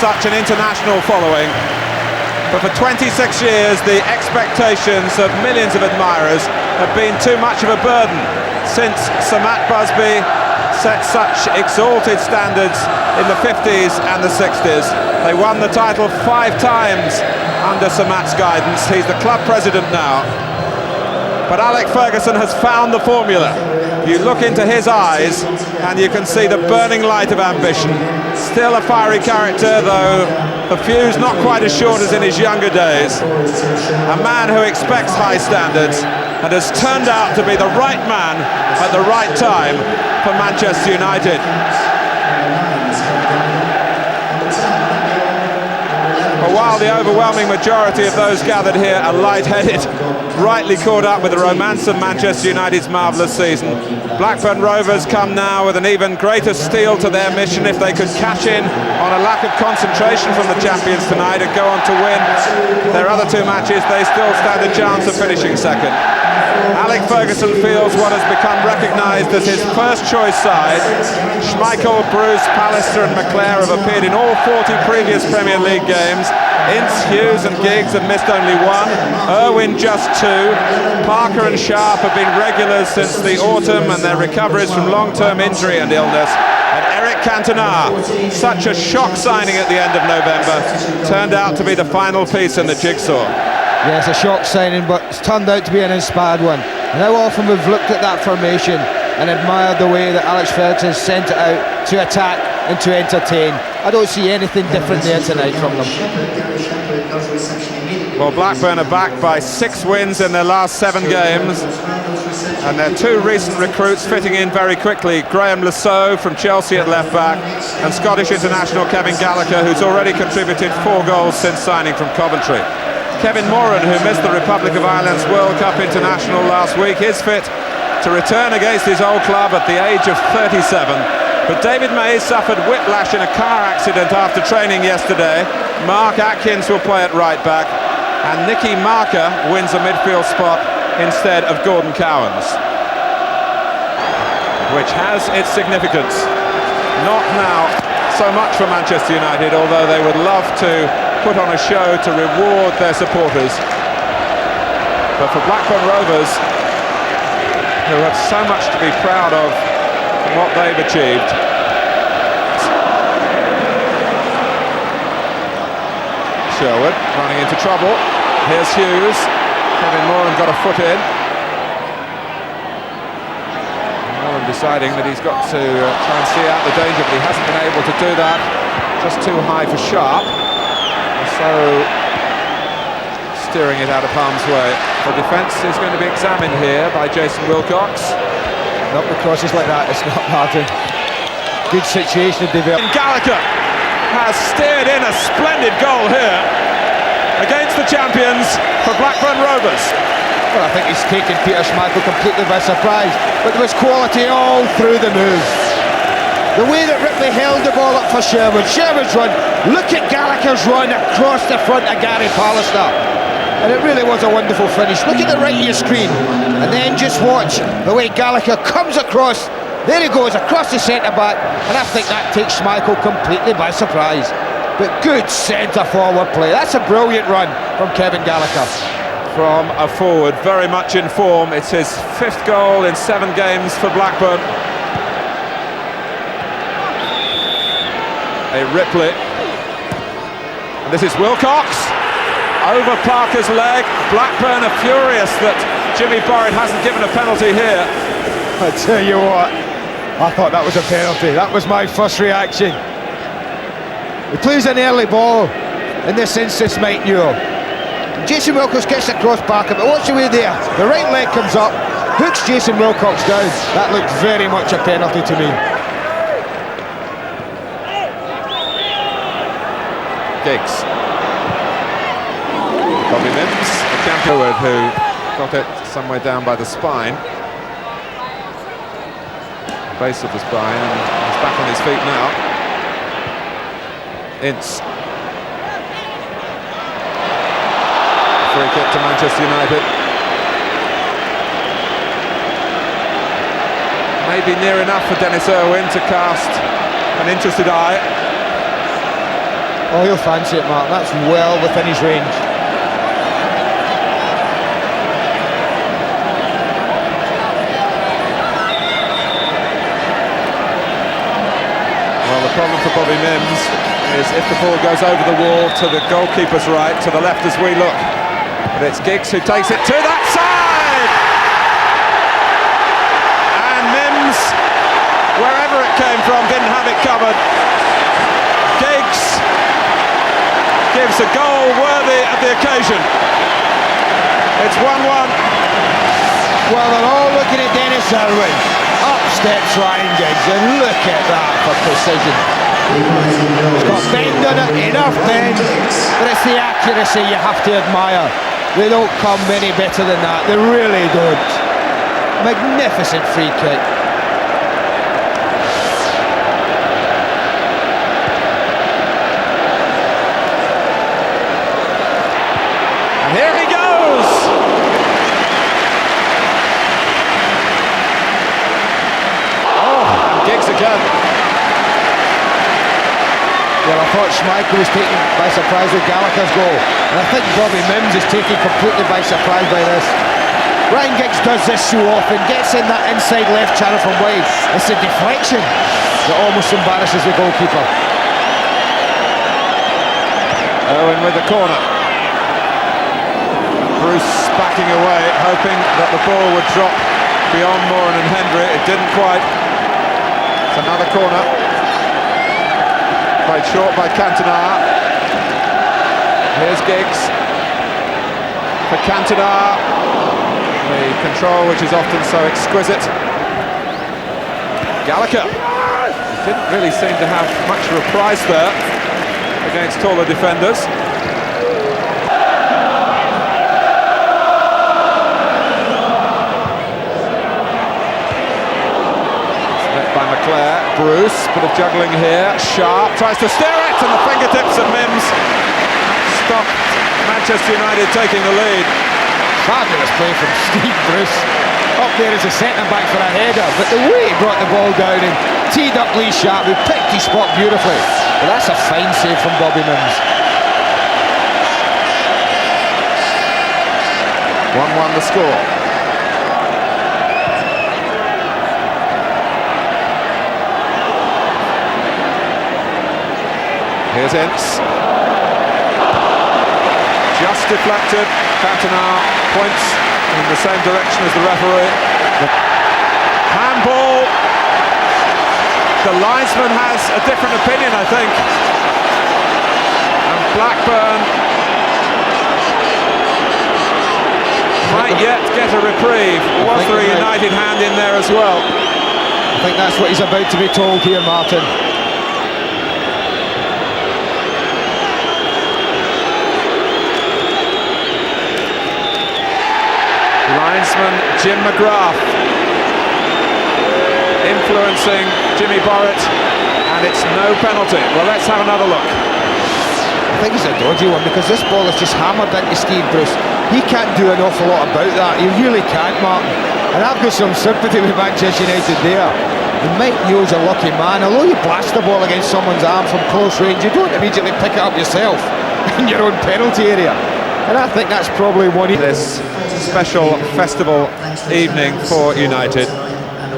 such an international following. But for 26 years, the expectations of millions of admirers have been too much of a burden since Sir Matt Busby set such exalted standards in the 50s and the 60s. They won the title 5 times under Sir Matt's guidance. He's the club president now. But Alex Ferguson has found the formula. You look into his eyes and you can see the burning light of ambition. Still a fiery character, though the fuse not quite as short as in his younger days. A man who expects high standards and has turned out to be the right man at the right time for Manchester United. But while the overwhelming majority of those gathered here are light-headed, rightly caught up with the romance of Manchester United's marvellous season, Blackburn Rovers come now with an even greater steel to their mission if they could cash in on a lack of concentration from the champions tonight and go on to win their other 2 matches. They still stand a chance of finishing second. Alex Ferguson feels what has become recognised as his first choice side. Schmeichel, Bruce, Pallister and McClare have appeared in all 40 previous Premier League games. Ince, Hughes and Giggs have missed only 1. Irwin just 2. Parker and Sharp have been regulars since the autumn and their recoveries from long-term injury and illness. And Eric Cantona, such a shock signing at the end of November, turned out to be the final piece in the jigsaw. Yes, a shock signing, but it's turned out to be an inspired one. And how often we've looked at that formation and admired the way that Alex Ferguson sent it out to attack and to entertain. I don't see anything different there tonight from them. Well, Blackburn are backed by 6 wins in their last 7 games, and their 2 recent recruits fitting in very quickly. Graham Lasso from Chelsea at left-back and Scottish international Kevin Gallagher, who's already contributed 4 goals since signing from Coventry. Kevin Moran, who missed the Republic of Ireland's World Cup international last week, is fit to return against his old club at the age of 37. But David Mays suffered whiplash in a car accident after training yesterday. Mark Atkins will play at right back, and Nicky Marker wins a midfield spot instead of Gordon Cowans, which has its significance. Not now so much for Manchester United, although they would love to put on a show to reward their supporters. But for Blackburn Rovers, who have so much to be proud of in what they've achieved. Sherwood running into trouble. Here's Hughes. Kevin Moran got a foot in. Moran deciding that he's got to try and see out the danger, but he hasn't been able to do that. Just too high for Sharp. So steering it out of harm's way. The defence is going to be examined here by Jason Wilcox. Not the crosses like that, it's not Martin. Good situation to develop. Gallagher has steered in a splendid goal here against the champions for Blackburn Rovers. Well, I think he's taken Peter Schmeichel completely by surprise, but there was quality all through the move. The way that Ripley held the ball up for Sherwood, Sherwood's run, look at Gallagher's run across the front of Gary Pallister. And it really was a wonderful finish. Look at the right of your screen, and then just watch the way Gallagher comes across. There he goes, across the centre-back, and I think that takes Schmeichel completely by surprise. But good centre-forward play. That's a brilliant run from Kevin Gallagher. From a forward, very much in form. It's his 5th goal in 7 games for Blackburn. A Ripley, and this is Wilcox over Parker's leg. Blackburn are furious that Jimmy Borrett hasn't given a penalty here. I tell you what, I thought that was a penalty. That was my first reaction. He plays an early ball in this instance, Mike Newell. Jason Wilcox gets across Parker, but watch the way there. The right leg comes up, hooks Jason Wilcox down. That looked very much a penalty to me. Giggs. Bobby Mims, a champion who got it somewhere down by the spine. Base of the spine, and he's back on his feet now. Ince. Free kick to Manchester United. Maybe near enough for Dennis Irwin to cast an interested eye. Oh, he'll fancy it, Mark. That's well within his range. Well, the problem for Bobby Mims is if the ball goes over the wall to the goalkeeper's right, to the left as we look. But it's Giggs who takes it to that side! And Mims, wherever it came from, didn't have it covered. Giggs gives a goal worthy of the occasion. It's 1-1. Well, they're all looking at Dennis Irwin. Up steps Ryan Giggs, and look at that for precision. He's got bend on it, enough bend, but it's the accuracy you have to admire. They don't come any better than that, they really don't. Magnificent free kick. And here he goes! Oh, and Giggs again. Well, I thought Schmeichel was taken by surprise with Gallagher's goal, and I think Bobby Mims is taken completely by surprise by this. Ryan Giggs does this so often, gets in that inside left channel from wide. It's a deflection that almost embarrasses the goalkeeper. Owen with the corner. Bruce backing away, hoping that the ball would drop beyond Moran and Hendry. It didn't quite. It's another corner. Played short by Cantona. Here's Giggs for Cantona. The control, which is often so exquisite. Gallagher didn't really seem to have much reprise there against taller defenders. By McClare, Bruce, bit of juggling here, Sharp tries to steer it, and the fingertips of Mims stopped Manchester United taking the lead. Fabulous play from Steve Bruce, up there as a centre-back for a header, but the way he brought the ball down and teed up Lee Sharp, who picked his spot beautifully. But that's a fine save from Bobby Mims. 1-1 the score. Here's Ince. Just deflected. Cantona points in the same direction as the referee. Handball. The linesman has a different opinion, I think. And Blackburn might yet get a reprieve. Was there a United hand in there as well? I think that's what he's about to be told here, Martin. Linesman Jim McGrath influencing Jimmy Borrett, and it's no penalty. Well, let's have another look. I think it's a dodgy one because this ball is just hammered into Steve Bruce. He can't do an awful lot about that. He really can't, Martin. And I've got some sympathy with Manchester United there. And Mike Neal's a lucky man. Although you blast the ball against someone's arm from close range, you don't immediately pick it up yourself in your own penalty area. And I think that's probably one of this special festival evening for United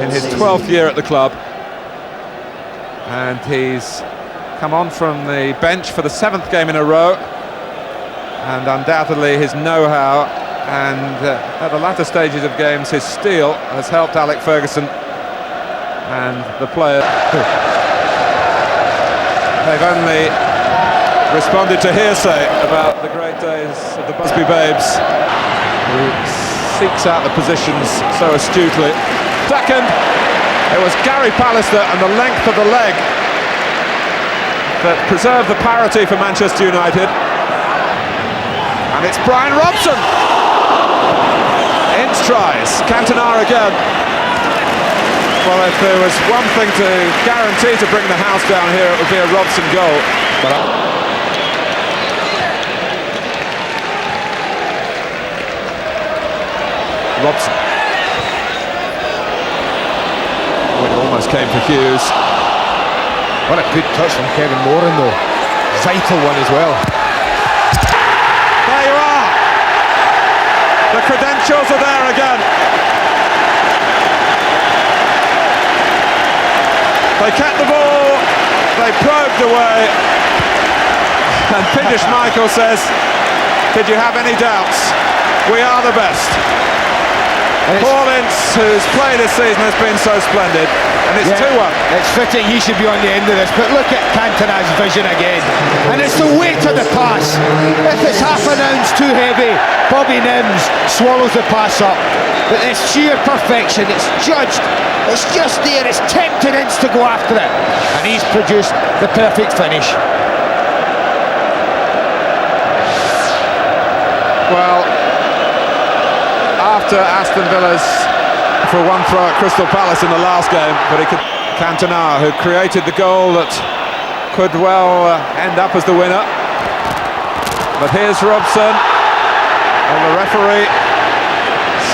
in his 12th year at the club, and he's come on from the bench for the 7th game in a row, and undoubtedly his know-how and at the latter stages of games his steel has helped Alec Ferguson and the players. They've only responded to hearsay about the great days of the Busby Babes, who seeks out the positions so astutely. Second, it was Gary Pallister and the length of the leg that preserved the parity for Manchester United. And it's Brian Robson. Ince tries, Cantona again. Well, if there was one thing to guarantee to bring the house down here, it would be a Robson goal. But Robson. Oh, it almost came for Hughes. What a good touch from Kevin Moran, though. vital one as well. There you are. The credentials are there again. They kept the ball, they probed away, and Pindish Michael says, did you have any doubts? We are the best. Paul Ince, who's played this season, has been so splendid, and it's 2-1. It's fitting he should be on the end of this, but look at Cantona's vision again, and it's the weight of the pass. If it's half an ounce too heavy, Bobby Nims swallows the pass up, but it's sheer perfection. It's judged, it's just there, it's tempted Ince to go after it, and he's produced the perfect finish. Well, after Aston Villa's for one throw at Crystal Palace in the last game, but he could. Cantona, who created the goal that could well end up as the winner. But here's Robson, and the referee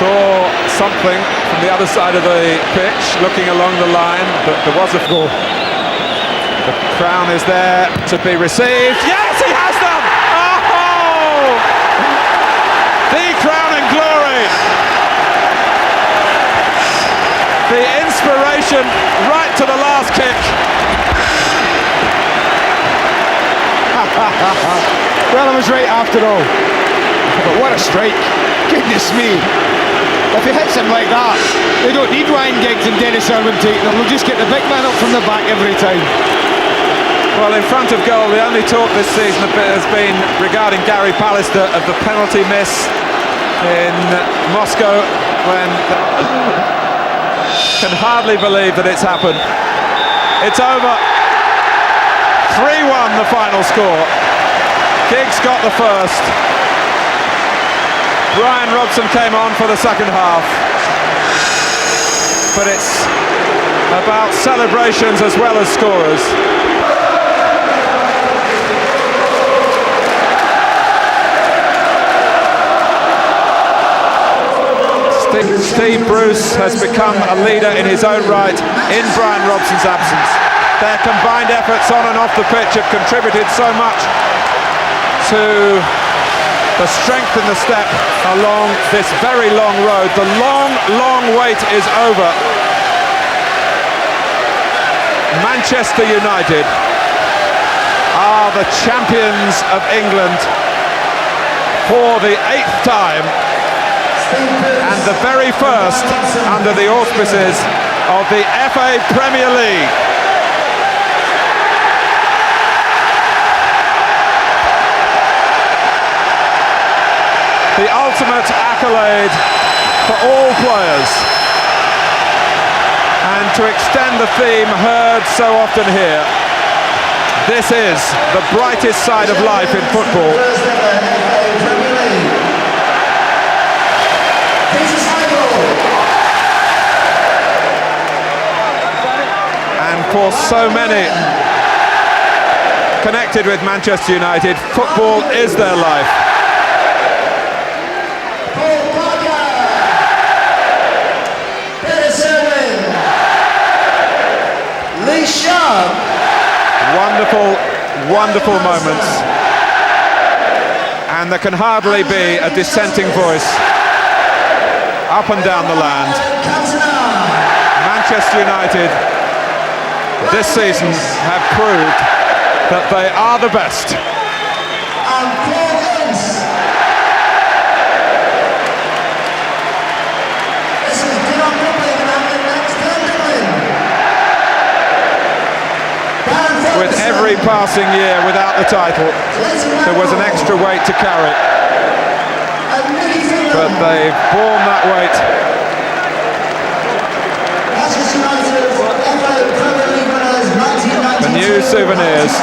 saw something from the other side of the pitch, looking along the line, but there was a goal. The crown is there to be received. Yes, he has them! Oh! The crown and glory! The inspiration right to the last kick. Well, I was right after all. But what a strike. Goodness me. If he hits him like that, they don't need Ryan Giggs and Dennis Irwin taking them. They'll just get the big man up from the back every time. Well, in front of goal, the only talk this season has been regarding Gary Pallister of the penalty miss in Moscow, when can hardly believe that it's happened. It's over. 3-1 the final score. Giggs got the first. Brian Robson came on for the second half. But it's about celebrations as well as scorers. Steve Bruce has become a leader in his own right in Brian Robson's absence. Their combined efforts on and off the pitch have contributed so much to the strength in the step along this very long road. The long wait is over. Manchester United are the champions of England for the 8th time, and the very first under the auspices of the FA Premier League. The ultimate accolade for all players, and to extend the theme heard so often here, this is the brightest side of life in football. And for so many connected with Manchester United, football is their life. Wonderful moments, and there can hardly be a dissenting voice up and down the land. Manchester United this season have proved that they are the best. With every passing year without the title, there was an extra weight to carry. But they've borne that weight. The new souvenirs,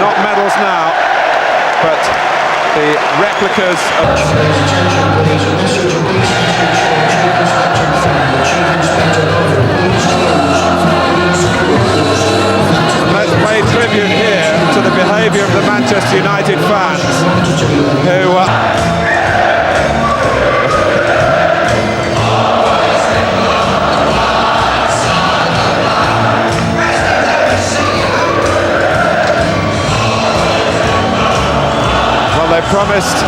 not medals now, but the replicas of... Let's pay tribute here to the behaviour of the Manchester United fans, who promised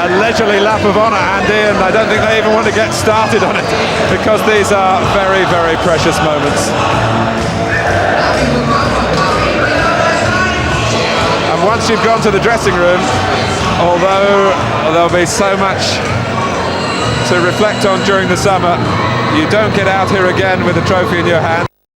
a leisurely lap of honour, Andy, and I don't think they even want to get started on it, because these are very, very precious moments. And once you've gone to the dressing room, although there'll be so much to reflect on during the summer, you don't get out here again with a trophy in your hand.